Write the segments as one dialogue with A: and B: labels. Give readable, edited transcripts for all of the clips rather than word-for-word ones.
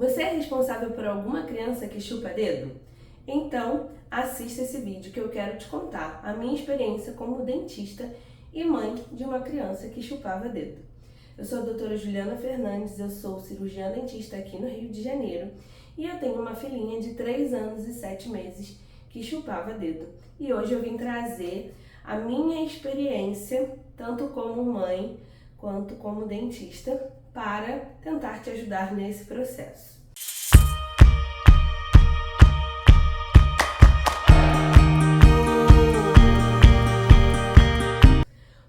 A: Você é responsável por alguma criança que chupa dedo? Então, assista esse vídeo que eu quero te contar a minha experiência como dentista e mãe de uma criança que chupava dedo. Eu sou a doutora Juliana Fernandes, eu sou cirurgiã dentista aqui no Rio de Janeiro e eu tenho uma filhinha de 3 anos e 7 meses que chupava dedo. E hoje eu vim trazer a minha experiência, tanto como mãe quanto como dentista, para tentar te ajudar nesse processo.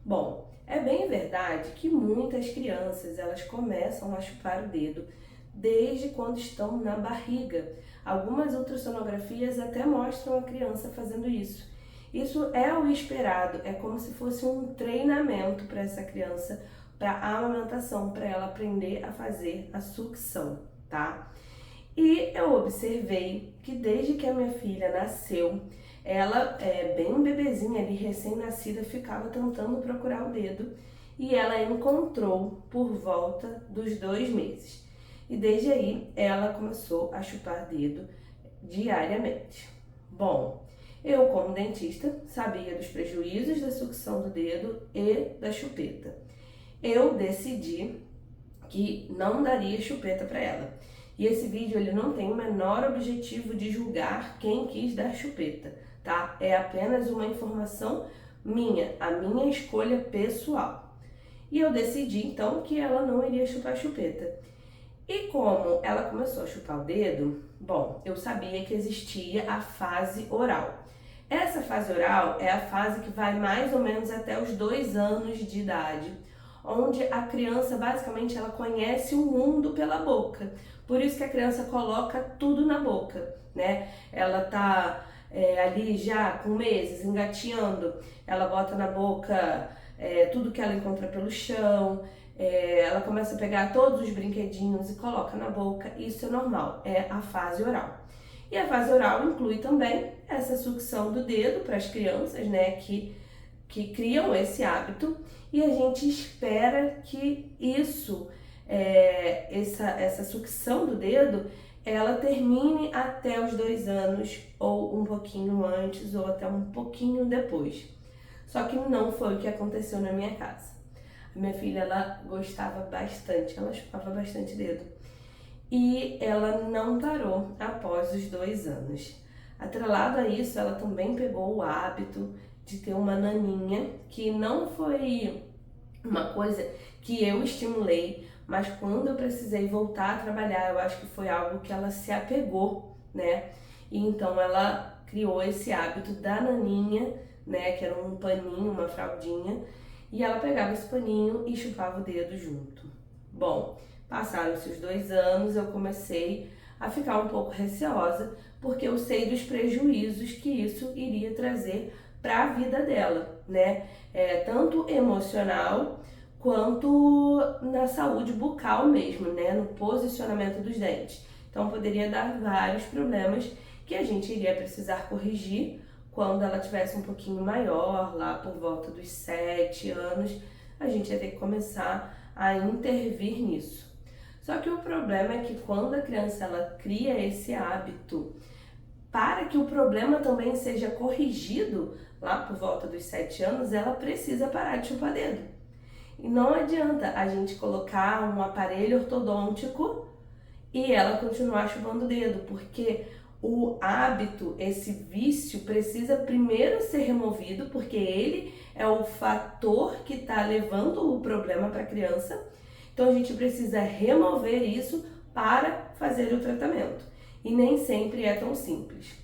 A: Bom, é bem verdade que muitas crianças elas começam a chupar o dedo desde quando estão na barriga. Algumas ultrassonografias até mostram a criança fazendo isso. Isso é o esperado, é como se fosse um treinamento para essa criança, para a amamentação, para ela aprender a fazer a sucção, tá? E eu observei que desde que a minha filha nasceu, ela, bem bebezinha ali, recém-nascida, ficava tentando procurar o dedo e ela encontrou por volta dos 2 meses. E desde aí ela começou a chupar dedo diariamente. Bom, eu como dentista sabia dos prejuízos da sucção do dedo e da chupeta. Eu decidi que não daria chupeta para ela. E esse vídeo ele não tem o menor objetivo de julgar quem quis dar chupeta, tá? É apenas uma informação minha, a minha escolha pessoal. E eu decidi então que ela não iria chupar chupeta. E como ela começou a chupar o dedo, bom, eu sabia que existia a fase oral. Essa fase oral é a fase que vai mais ou menos até os 2 anos de idade, onde a criança basicamente ela conhece o mundo pela boca. Por isso que a criança coloca tudo na boca, né? Ela tá ali já com meses, engateando, ela bota na boca tudo que ela encontra pelo chão, ela começa a pegar todos os brinquedinhos e coloca na boca. Isso é normal, é a fase oral. E a fase oral inclui também essa sucção do dedo para as crianças, né, que criam esse hábito, e a gente espera que essa sucção do dedo, ela termine até os 2 anos, ou um pouquinho antes, ou até um pouquinho depois. Só que não foi o que aconteceu na minha casa. A minha filha, ela gostava bastante, ela chupava bastante dedo. E ela não parou após os 2 anos. Atrelado a isso, ela também pegou o hábito de ter uma naninha, que não foi uma coisa que eu estimulei, mas quando eu precisei voltar a trabalhar, eu acho que foi algo que ela se apegou, né? E então ela criou esse hábito da naninha, né? Que era um paninho, uma fraldinha, e ela pegava esse paninho e chupava o dedo junto. Bom, passaram-se os 2 anos, eu comecei a ficar um pouco receosa, porque eu sei dos prejuízos que isso iria trazer para a vida dela, né? Tanto emocional quanto na saúde bucal mesmo, né? No posicionamento dos dentes. Então poderia dar vários problemas que a gente iria precisar corrigir quando ela tivesse um pouquinho maior, lá por volta dos 7 anos, a gente ia ter que começar a intervir nisso. Só que o problema é que quando a criança ela cria esse hábito, para que o problema também seja corrigido lá por volta dos 7 anos, ela precisa parar de chupar dedo. E não adianta a gente colocar um aparelho ortodôntico e ela continuar chupando o dedo, porque o hábito, esse vício, precisa primeiro ser removido, porque ele é o fator que está levando o problema para a criança. Então a gente precisa remover isso para fazer o tratamento. E nem sempre é tão simples.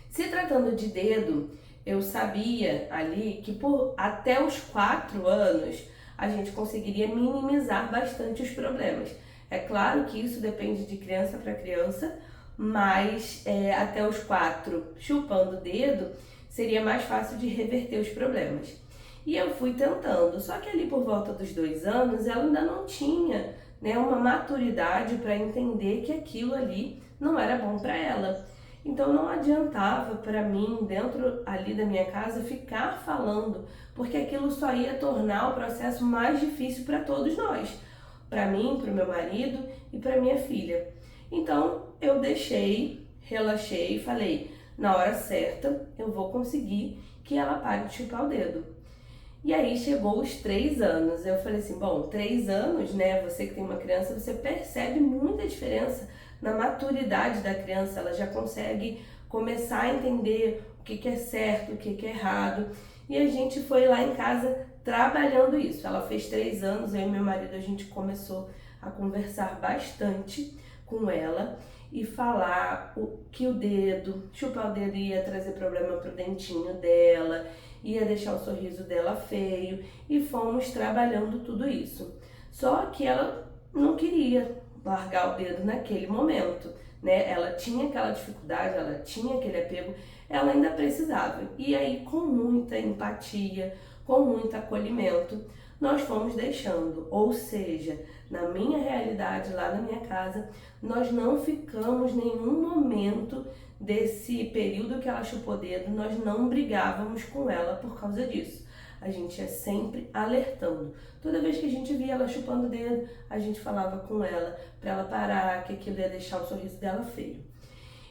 A: Se tratando de dedo, eu sabia ali que até os 4 anos a gente conseguiria minimizar bastante os problemas. É claro que isso depende de criança para criança, mas até os 4, chupando o dedo, seria mais fácil de reverter os problemas. E eu fui tentando, só que ali por volta dos 2 anos ela ainda não tinha, né, uma maturidade para entender que aquilo ali não era bom para ela. Então não adiantava para mim, dentro ali da minha casa, ficar falando, porque aquilo só ia tornar o processo mais difícil para todos nós, para mim, para o meu marido e para minha filha. Então eu deixei, relaxei e falei, na hora certa eu vou conseguir que ela pare de chupar o dedo. E aí chegou os 3 anos. Eu falei assim, bom, 3 anos, né? Você que tem uma criança, você percebe muita diferença na maturidade da criança. Ela já consegue começar a entender o que é certo, o que é errado. E a gente foi lá em casa trabalhando isso. Ela fez 3 anos, eu e meu marido, a gente começou a conversar bastante com ela e falar que o dedo, chupar o dedo ia trazer problema pro dentinho dela, ia deixar o sorriso dela feio, e fomos trabalhando tudo isso. Só que ela não queria largar o dedo naquele momento, né? Ela tinha aquela dificuldade, ela tinha aquele apego, ela ainda precisava. E aí, com muita empatia, com muito acolhimento, nós fomos deixando. Ou seja, na minha realidade, lá na minha casa, nós não ficamos nenhum momento desse período que ela chupou dedo, nós não brigávamos com ela por causa disso. A gente ia sempre alertando. Toda vez que a gente via ela chupando o dedo, a gente falava com ela para ela parar, que aquilo ia deixar o sorriso dela feio.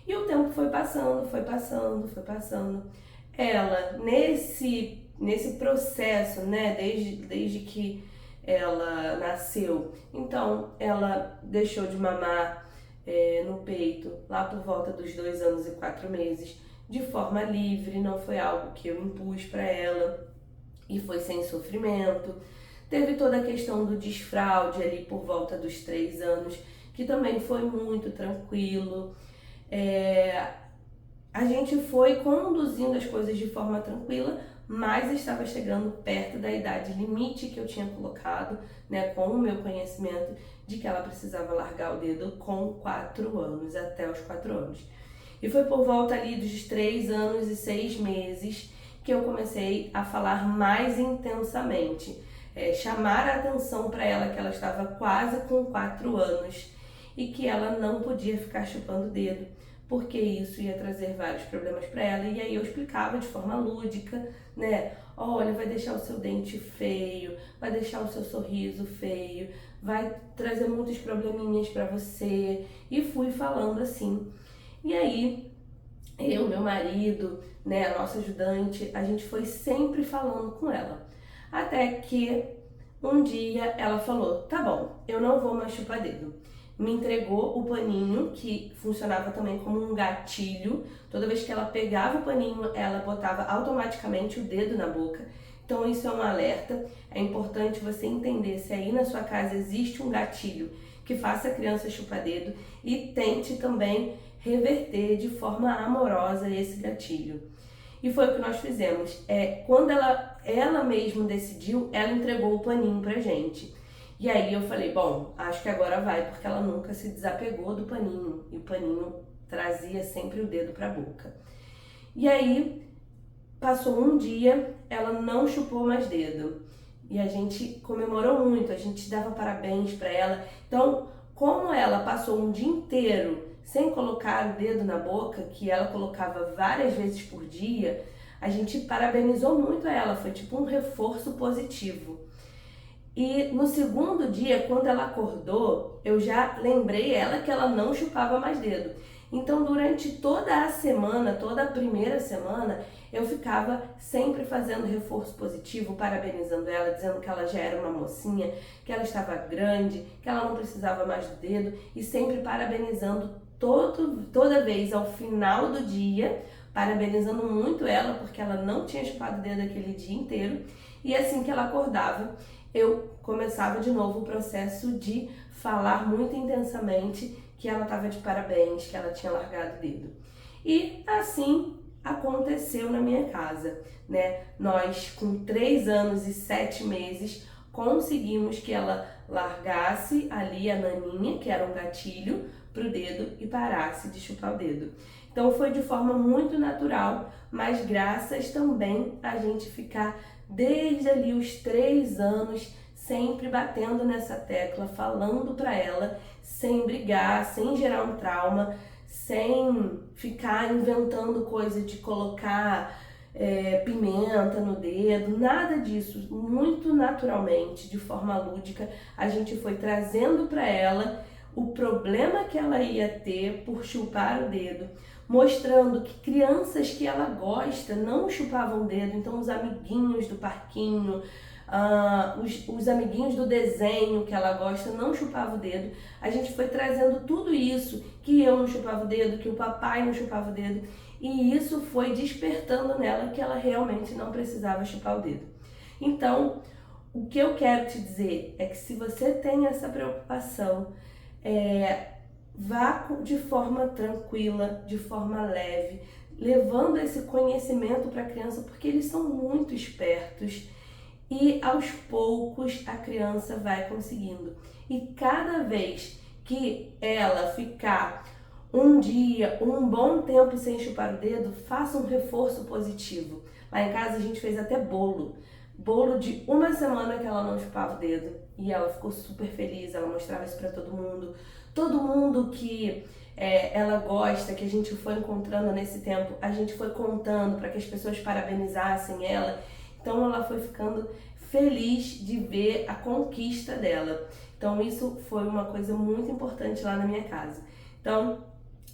A: E o tempo foi passando, foi passando, foi passando. Ela, nesse processo, né, desde que ela nasceu, então ela deixou de mamar no peito lá por volta dos 2 anos e 4 meses, de forma livre, não foi algo que eu impus para ela e foi sem sofrimento. Teve toda a questão do desfraude ali por volta dos 3 anos, que também foi muito tranquilo. A gente foi conduzindo as coisas de forma tranquila, mas estava chegando perto da idade limite que eu tinha colocado, né, com o meu conhecimento de que ela precisava largar o dedo com 4 anos, até os 4 anos. E foi por volta ali dos 3 anos e 6 meses que eu comecei a falar mais intensamente, chamar a atenção para ela que ela estava quase com 4 anos e que ela não podia ficar chupando o dedo, porque isso ia trazer vários problemas para ela. E aí eu explicava de forma lúdica, né? Olha, vai deixar o seu dente feio, vai deixar o seu sorriso feio, vai trazer muitos probleminhas para você. E fui falando assim. E aí, eu, meu marido, né, a nossa ajudante, a gente foi sempre falando com ela. Até que um dia ela falou, tá bom, eu não vou mais chupar dedo. Me entregou o paninho, que funcionava também como um gatilho. Toda vez que ela pegava o paninho, ela botava automaticamente o dedo na boca. Então isso é um alerta. É importante você entender se aí na sua casa existe um gatilho que faça a criança chupar dedo e tente também reverter de forma amorosa esse gatilho. E foi o que nós fizemos. Quando ela mesma decidiu, ela entregou o paninho pra gente. E aí eu falei, bom, acho que agora vai, porque ela nunca se desapegou do paninho. E o paninho trazia sempre o dedo pra boca. E aí, passou um dia, ela não chupou mais dedo. E a gente comemorou muito, a gente dava parabéns pra ela. Então, como ela passou um dia inteiro sem colocar o dedo na boca, que ela colocava várias vezes por dia, a gente parabenizou muito ela, foi tipo um reforço positivo. E no segundo dia, quando ela acordou, eu já lembrei ela que ela não chupava mais dedo. Então, durante toda a semana, toda a primeira semana, eu ficava sempre fazendo reforço positivo, parabenizando ela, dizendo que ela já era uma mocinha, que ela estava grande, que ela não precisava mais do dedo, e sempre parabenizando toda vez ao final do dia, parabenizando muito ela, porque ela não tinha chupado o dedo aquele dia inteiro, e assim que ela acordava, eu começava de novo o processo de falar muito intensamente que ela estava de parabéns, que ela tinha largado o dedo. E assim aconteceu na minha casa, né? Nós, com 3 anos e 7 meses, conseguimos que ela largasse ali a naninha, que era um gatilho, pro dedo e parasse de chupar o dedo. Então foi de forma muito natural, mas graças também a gente ficar desde ali os 3 anos sempre batendo nessa tecla, falando para ela, sem brigar, sem gerar um trauma, sem ficar inventando coisa de colocar pimenta no dedo, nada disso. Muito naturalmente, de forma lúdica, a gente foi trazendo para ela o problema que ela ia ter por chupar o dedo, mostrando que crianças que ela gosta não chupavam o dedo, então os amiguinhos do parquinho, os amiguinhos do desenho que ela gosta não chupavam o dedo. A gente foi trazendo tudo isso, que eu não chupava o dedo, que o papai não chupava o dedo, e isso foi despertando nela que ela realmente não precisava chupar o dedo. Então, o que eu quero te dizer é que se você tem essa preocupação, vá de forma tranquila, de forma leve, levando esse conhecimento para a criança, porque eles são muito espertos e aos poucos a criança vai conseguindo. E cada vez que ela ficar um dia, um bom tempo sem chupar o dedo, faça um reforço positivo. Lá em casa a gente fez até bolo de uma semana que ela não chupava o dedo, e ela ficou super feliz, ela mostrava isso para todo mundo que ela gosta, que a gente foi encontrando nesse tempo, a gente foi contando para que as pessoas parabenizassem ela, então ela foi ficando feliz de ver a conquista dela. Então isso foi uma coisa muito importante lá na minha casa. Então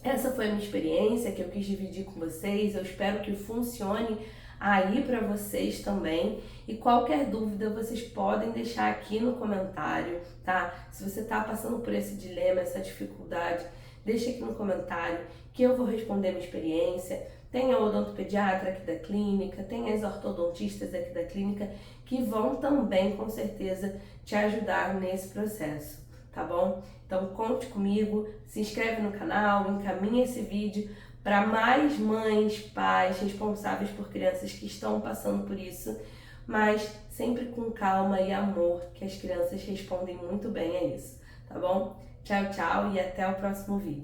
A: essa foi a minha experiência que eu quis dividir com vocês, eu espero que funcione aí para vocês também, e qualquer dúvida vocês podem deixar aqui no comentário, tá? Se você tá passando por esse dilema, essa dificuldade, deixa aqui no comentário que eu vou responder minha experiência. Tem a odontopediatra aqui da clínica, tem as ortodontistas aqui da clínica que vão também com certeza te ajudar nesse processo, tá bom? Então conte comigo, se inscreve no canal, encaminha esse vídeo para mais mães, pais responsáveis por crianças que estão passando por isso, mas sempre com calma e amor, que as crianças respondem muito bem a isso, tá bom? Tchau, tchau e até o próximo vídeo.